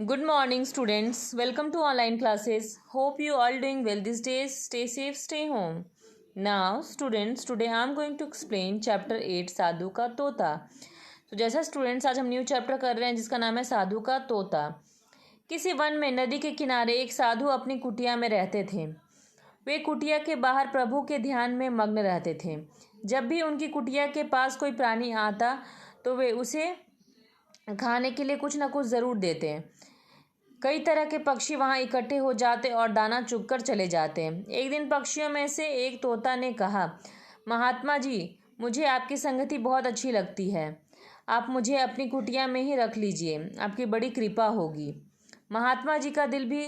Good morning, students. Welcome to online classes. Hope you all doing well these days. Stay safe, stay home. Now, students, today I am going to explain chapter 8 साधु का तोता. तो जैसा students आज हम new chapter कर रहे हैं जिसका नाम है साधु का तोता. किसी वन में नदी के किनारे एक साधु अपनी कुटिया में रहते थे. वे कुटिया के बाहर प्रभु के ध्यान में मग्न रहते थे. जब भी उनकी कुटिया के पास कोई प्राणी आता तो वे उसे खाने के लिए कुछ न कुछ ज़रूर देते. कई तरह के पक्षी वहाँ इकट्ठे हो जाते और दाना चुगकर चले जाते. एक दिन पक्षियों में से एक तोता ने कहा, महात्मा जी, मुझे आपकी संगति बहुत अच्छी लगती है. आप मुझे अपनी कुटिया में ही रख लीजिए, आपकी बड़ी कृपा होगी. महात्मा जी का दिल भी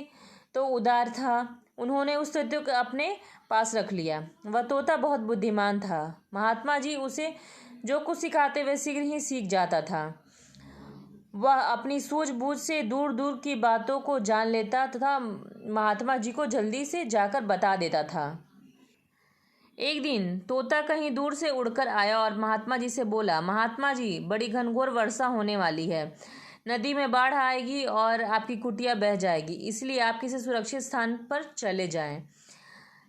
तो उदार था. उन्होंने उस तोते को अपने पास रख लिया. वह तोता बहुत बुद्धिमान था. महात्मा जी उसे जो कुछ सिखाते वह शीघ्र ही सीख जाता था. वह अपनी सूझबूझ से दूर दूर की बातों को जान लेता तथा महात्मा जी को जल्दी से जाकर बता देता था. एक दिन तोता कहीं दूर से उड़कर आया और महात्मा जी से बोला, महात्मा जी, बड़ी घनघोर वर्षा होने वाली है. नदी में बाढ़ आएगी और आपकी कुटिया बह जाएगी, इसलिए आप किसी सुरक्षित स्थान पर चले जाएं.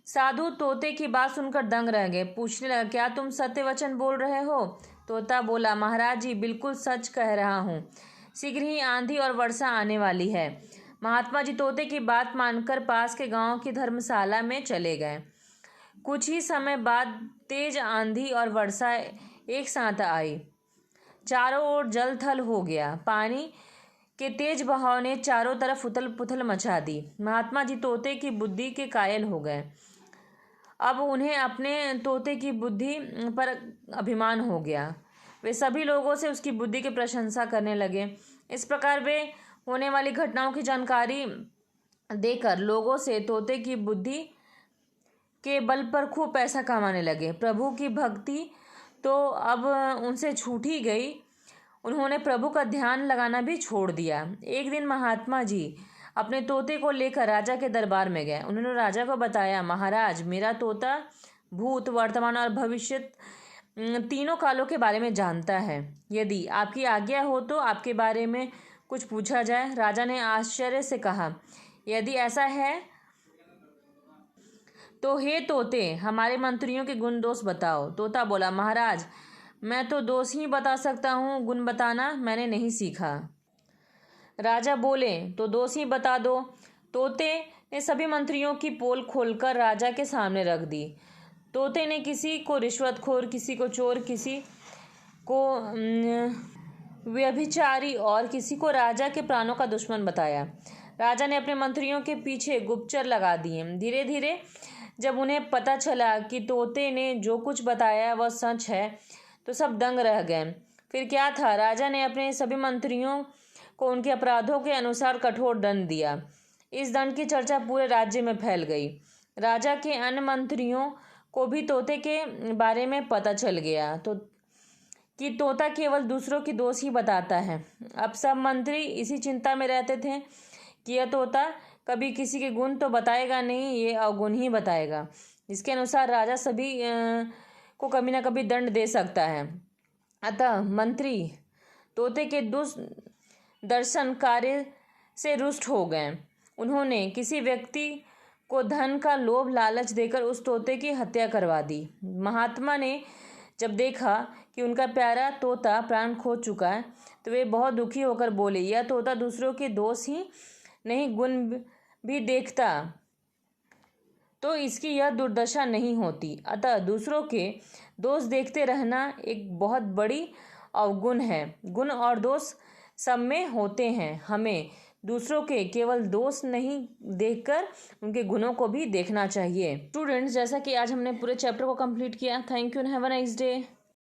साधु तोते की बात सुनकर दंग रह गए. पूछने लगा, क्या तुम सत्य वचन बोल रहे हो? तोता बोला, महाराज जी, बिल्कुल सच कह रहा हूँ. शीघ्र ही आंधी और वर्षा आने वाली है. महात्मा जी तोते की बात मानकर पास के गांव की धर्मशाला में चले गए. कुछ ही समय बाद तेज आंधी और वर्षा एक साथ आई. चारों ओर जल थल हो गया. पानी के तेज बहाव ने चारों तरफ उथल पुथल मचा दी. महात्मा जी तोते की बुद्धि के कायल हो गए. अब उन्हें अपने तोते की बुद्धि पर अभिमान हो गया. वे सभी लोगों से उसकी बुद्धि की प्रशंसा करने लगे. इस प्रकार वे होने वाली घटनाओं की जानकारी देकर लोगों से तोते की बुद्धि के बल पर खूब पैसा कमाने लगे. प्रभु की भक्ति तो अब उनसे छूट ही गई. उन्होंने प्रभु का ध्यान लगाना भी छोड़ दिया. एक दिन महात्मा जी अपने तोते को लेकर राजा के दरबार में गए. उन्होंने राजा को बताया, महाराज, मेरा तोता भूत, वर्तमान और भविष्य तीनों कालों के बारे में जानता है. यदि आपकी आज्ञा हो तो आपके बारे में कुछ पूछा जाए. राजा ने आश्चर्य से कहा, यदि ऐसा है तो हे तोते, हमारे मंत्रियों के गुण दोष बताओ. तोता बोला, महाराज, मैं तो दोष ही बता सकता हूँ, गुण बताना मैंने नहीं सीखा. राजा बोले, तो दोष ही बता दो. तोते ने सभी मंत्रियों की पोल खोलकर राजा के सामने रख दी. तोते ने किसी को रिश्वतखोर, किसी को चोर, किसी को व्यभिचारी और किसी को राजा के प्राणों का दुश्मन बताया. राजा ने अपने मंत्रियों के पीछे गुप्तचर लगा दिए. धीरे धीरे जब उन्हें पता चला कि तोते ने जो कुछ बताया वह सच है तो सब दंग रह गए. फिर क्या था, राजा ने अपने सभी मंत्रियों को उनके अपराधों के अनुसार कठोर दंड दिया. इस दंड की चर्चा पूरे राज्य में फैल गई. राजा के अन्य मंत्रियों को भी तोते के बारे में पता चल गया कि तोता केवल दूसरों की दोष ही बताता है. अब सब मंत्री इसी चिंता में रहते थे कि यह तोता कभी किसी के गुण तो बताएगा नहीं, ये अवगुण ही बताएगा, जिसके अनुसार राजा सभी को कभी ना कभी दंड दे सकता है. अतः मंत्री तोते के दुष्दर्शन कार्य से रुष्ट हो गए. उन्होंने किसी व्यक्ति को धन का लोभ लालच देकर उस तोते की हत्या करवा दी. महात्मा ने जब देखा कि उनका प्यारा तोता प्राण खो चुका है तो वे बहुत दुखी होकर बोले, यह तोता दूसरों के दोष ही नहीं गुण भी देखता तो इसकी यह दुर्दशा नहीं होती. अतः दूसरों के दोष देखते रहना एक बहुत बड़ी अवगुण है. गुण और दोष सब में होते हैं. हमें दूसरों के केवल दोष नहीं देखकर उनके गुणों को भी देखना चाहिए. स्टूडेंट्स, जैसा कि आज हमने पूरे चैप्टर को कंप्लीट किया. Thank you and have a nice day.